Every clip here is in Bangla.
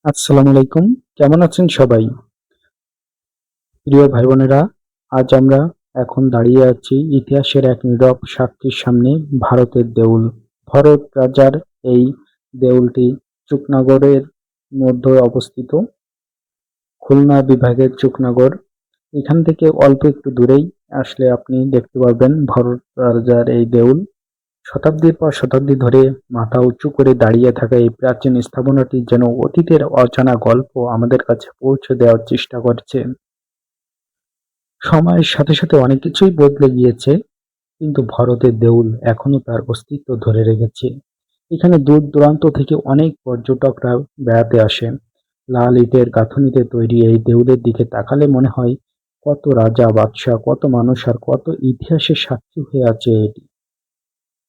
আসসালামু আলাইকুম। কেমন আছেন সবাই? প্রিয় ভাই বোনেরা, আজ আমরা এখন দাঁড়িয়ে আছি ইতিহাসের এক নীরব সাক্ষীর সামনে, ভারতের দেউল। ভরত রাজার এই দেউলটি চুকনগরের মধ্যে অবস্থিত, খুলনা বিভাগের চুকনগর। এখান থেকে অল্প একটু দূরেই আসলে আপনি দেখতে পারবেন ভরত রাজার এই দেউল। শতাব্দীর পর শতাব্দী ধরে মাথা উঁচু করে দাঁড়িয়ে থাকা এই প্রাচীন স্থাপনাটি যেন অতীতের অজানা গল্প আমাদের কাছে পৌঁছে দেওয়ার চেষ্টা করছে। সময়ের সাথে সাথে অনেক কিছুই বদলে গিয়েছে, কিন্তু ভরতের দেউল এখনো তার অস্তিত্ব ধরে রেখেছে। এখানে দূর দূরান্ত থেকে অনেক পর্যটকরা বেড়াতে আসেন। লাল ইটের গাঁথুনিতে তৈরি এই দেউলের দিকে তাকালে মনে হয় কত রাজা বাদশাহ, কত মানুষ আর কত ইতিহাসের সাক্ষী হয়ে আছে এটি।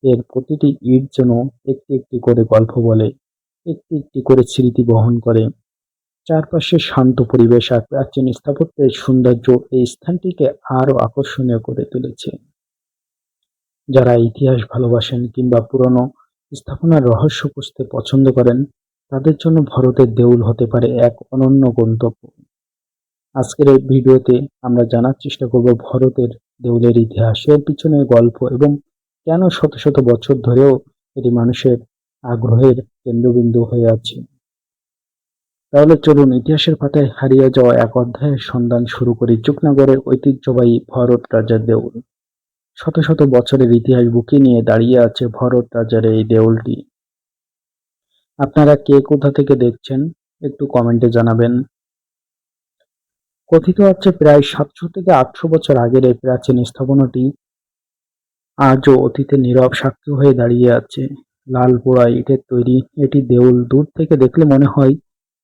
এর প্রতিটি ইট যেন একটি একটি করে গল্প বলে, একটি একটি করে স্মৃতি বহন করে। চারপাশে শান্ত পরিবেশ আর প্রাচীন স্থাপত্যের সৌন্দর্য এই স্থানটিকে আরো আকর্ষণীয় করে তুলেছে। যারা ইতিহাস ভালোবাসেন কিংবা পুরনো স্থাপনার রহস্য খুঁজতে পছন্দ করেন, তাদের জন্য ভরতের দেউল হতে পারে এক অনন্য গন্তব্য। আজকের এই ভিডিওতে আমরা জানার চেষ্টা করব ভরতের দেউলের ইতিহাস, এর পিছনের গল্প এবং কেন শত শত বছর ধরেও এটি মানুষের আগ্রহের কেন্দ্রবিন্দু হয়ে আছে। তাহলে চলুন ইতিহাসের পাতায় হারিয়ে যাওয়া এক অধ্যায়ের সন্ধান শুরু করি। চুকনগরের ঐতিহ্যবাহী ভরত রাজার দেউল। শত শত বছরের ইতিহাস বুকে নিয়ে দাঁড়িয়ে আছে ভরত রাজার এই দেউলটি। আপনারা কে কোথা থেকে দেখছেন একটু কমেন্টে জানাবেন। কথিত আছে প্রায় 700 থেকে 800 বছর আগের এই প্রাচীন স্থাপনাটি আজও অতীতে নীরব সাক্ষী হয়ে দাঁড়িয়ে আছে। লাল পোড়া ইটের তৈরি এটি দেউল দূর থেকে দেখলে মনে হয়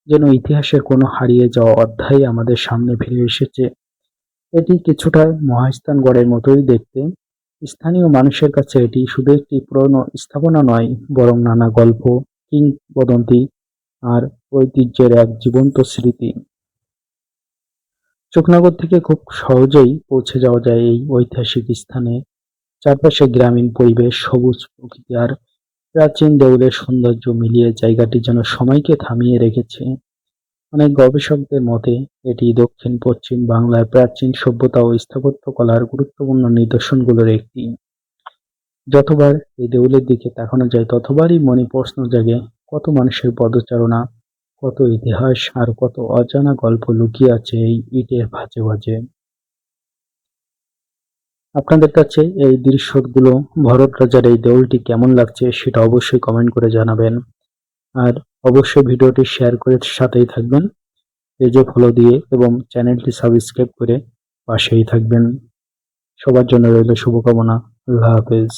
যেন ইতিহাসের কোনো হারিয়ে যাওয়া অধ্যায় আমাদের সামনে ফিরে এসেছে। এটি কিছুটা মহাস্থানগড়ের মতোই দেখতে। স্থানীয় মানুষের কাছে এটি শুধু একটি পুরনো স্থাপনা নয়, বরং নানা গল্প, কিংবদন্তি আর ঐতিহ্যের এক জীবন্ত স্মৃতি। চুকনগর থেকে খুব সহজেই পৌঁছে যাওয়া যায় এই ঐতিহাসিক স্থানে। চারপাশে গ্রামীণ পরিবেশ, সবুজ প্রকৃতি আর প্রাচীন দেউলের সৌন্দর্য মিলিয়ে জায়গাটি যেন সময়কে থামিয়ে রেখেছে। অনেক গবেষকদের মতে এটি দক্ষিণ পশ্চিম বাংলার প্রাচীন সভ্যতা ও স্থাপত্য কলার গুরুত্বপূর্ণ নিদর্শনগুলোর একটি। যতবার এই দেউলের দিকে তাকানো যায় ততবারই মনে প্রশ্ন জাগে, কত মানুষের পদচারণা, কত ইতিহাস আর কত অজানা গল্প লুকিয়ে আছে এই ইটের ভাঁজে ভাঁজে। আপনাদের কাছে এই দৃশ্যগুলো, ভরত রাজার এই দেউলটি কেমন লাগছে সেটা অবশ্যই কমেন্ট করে জানাবেন। আর অবশ্যই ভিডিওটি শেয়ার করে সাথেই থাকবেন, পেজে ফলো দিয়ে এবং চ্যানেলটি সাবস্ক্রাইব করে পাশেই থাকবেন। সবার জন্য রইল শুভকামনা। আল্লাহ হাফেজ।